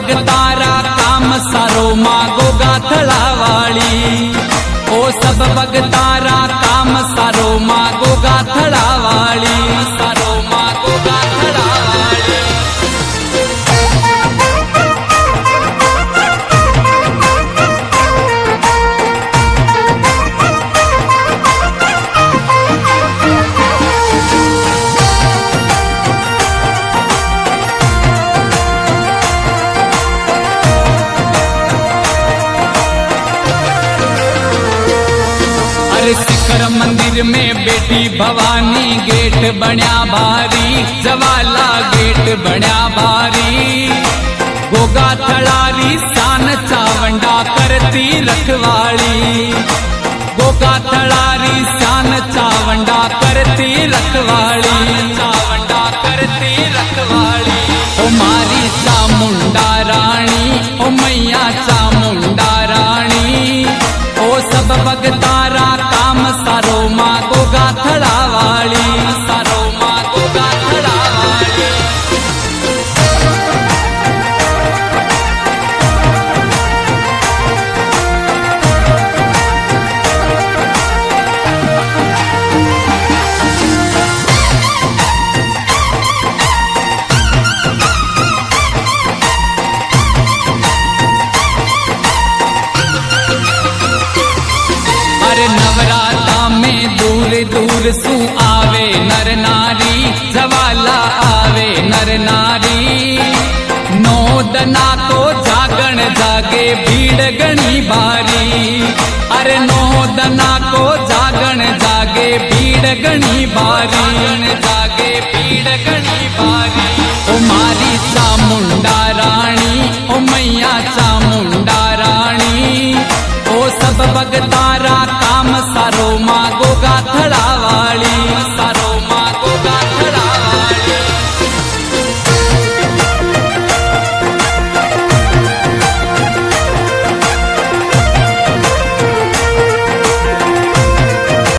भगतारा काम सारो मागो गाथड़ा वाली। ओ सब भगतारा काम सारो मागो गाथड़ा वाली। सारो मागो गाथड़ा वाली। शिखर मंदिर में बेटी भवानी गेट बन्या भारी। जवाला गेट बन्या भारी। गोगा थड़ारी सान चावंडा करती रखवाली। गोगा थड़ारी सान चावंडा करती रखवाली। चावंडा करती रखवाली। ओ मारी चामुंडा रानी, ओ मैया चामुंडा रानी। ओ सब भगतारा काम सारो मागो गाथड़ा वाली। सारो मागो गाथड़ा वाली। नवराता में दूर दूर सु आवे नर नारी। जवाला आवे नर नारी। नौ दना को जागण जागे भीड़ गणी भारी। अरे नौ दना को जागण जागे भीड़ गणी भारी।